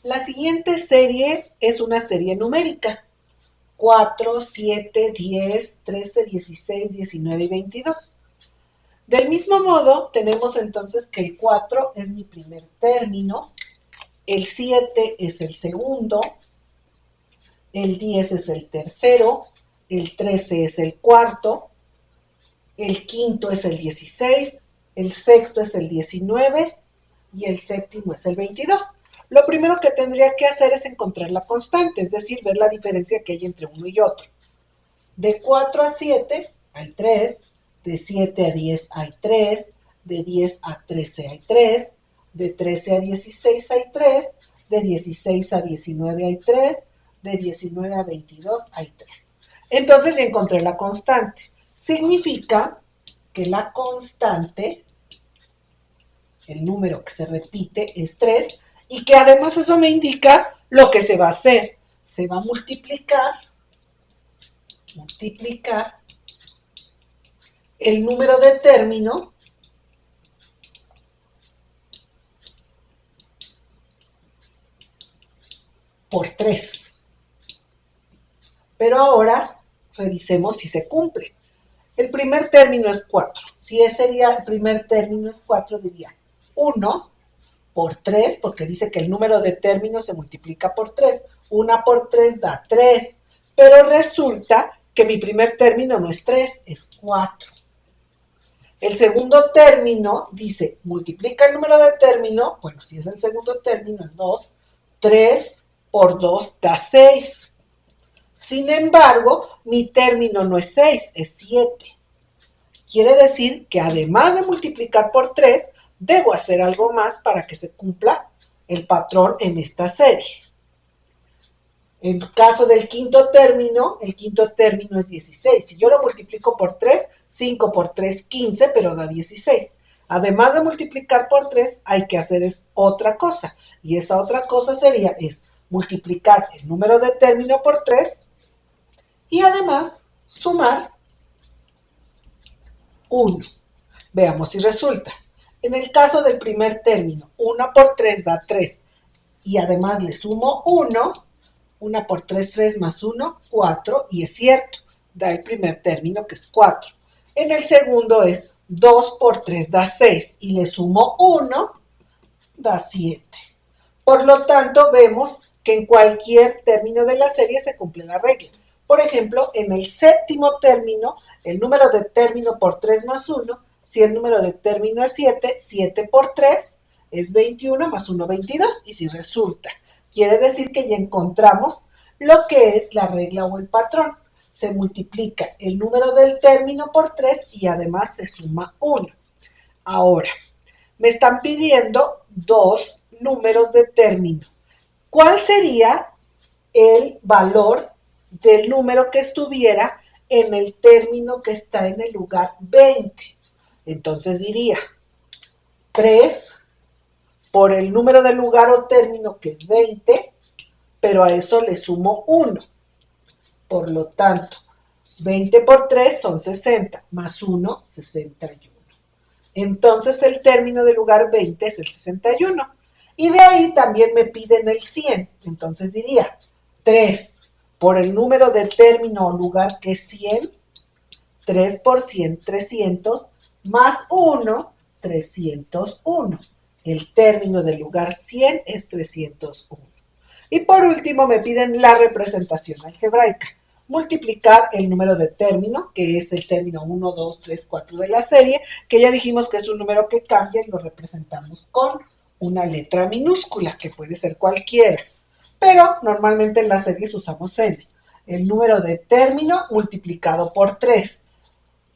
La siguiente serie es una serie numérica. 4, 7, 10, 13, 16, 19 y 22. Del mismo modo, tenemos entonces que el 4 es mi primer término, el 7 es el segundo, el 10 es el tercero, el 13 es el cuarto, el quinto es el 16, el sexto es el 19 y el séptimo es el 22. Lo primero que tendría que hacer es encontrar la constante, es decir, ver la diferencia que hay entre uno y otro. De 4 a 7 hay 3, de 7 a 10 hay 3, de 10 a 13 hay 3, de 13 a 16 hay 3, de 16 a 19 hay 3, de 19 a 22 hay 3. Entonces ya encontré la constante. Significa que la constante, el número que se repite, es 3 y que además eso me indica lo que se va a hacer. Se va a multiplicar el número de término por 3. Pero ahora revisemos si se cumple. El primer término es 4. Si ese sería el primer término es 4, diría 1 por 3, porque dice que el número de términos se multiplica por 3. 1 por 3 da 3. Pero resulta que mi primer término no es 3, es 4. El segundo término dice, multiplica el número de término, bueno, si es el segundo término es 2, 3 por 2 da 6. Sin embargo, mi término no es 6, es 7. Quiere decir que además de multiplicar por 3, debo hacer algo más para que se cumpla el patrón en esta serie. En caso del quinto término, el quinto término es 16. Si yo lo multiplico por 3, 5 por 3, 15, pero da 16. Además de multiplicar por 3, hay que hacer otra cosa. Y esa otra cosa sería multiplicar el número de término por 3 y además sumar 1. Veamos si resulta. En el caso del primer término, 1 por 3 da 3 y además le sumo 1, 1 por 3, 3 más 1, 4, y es cierto, da el primer término que es 4. En el segundo es 2 por 3 da 6 y le sumo 1, da 7. Por lo tanto, vemos que en cualquier término de la serie se cumple la regla. Por ejemplo, en el séptimo término, el número de término por 3 más 1, si el número de término es 7, 7 por 3 es 21 más 1, 22, y si resulta. Quiere decir que ya encontramos lo que es la regla o el patrón. Se multiplica el número del término por 3 y además se suma 1. Ahora, me están pidiendo dos números de término. ¿Cuál sería el valor del número que estuviera en el término que está en el lugar 20? Entonces diría 3 por el número del lugar o término que es 20, pero a eso le sumo 1. Por lo tanto, 20 por 3 son 60, más 1, 61. Entonces el término del lugar 20 es el 61. Y de ahí también me piden el 100. Entonces diría 3 por el número de término o lugar que es 100, 3 por 100, 300, más 1, 301. El término del lugar 100 es 301. Y por último me piden la representación algebraica. Multiplicar el número de término, que es el término 1, 2, 3, 4 de la serie, que ya dijimos que es un número que cambia y lo representamos con una letra minúscula, que puede ser cualquiera. Pero normalmente en las series usamos n. El número de término multiplicado por 3.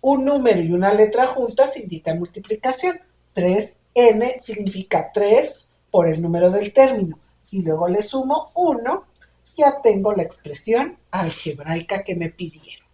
Un número y una letra juntas indican multiplicación. 3n significa 3 por el número del término. Y luego le sumo 1, ya tengo la expresión algebraica que me pidieron.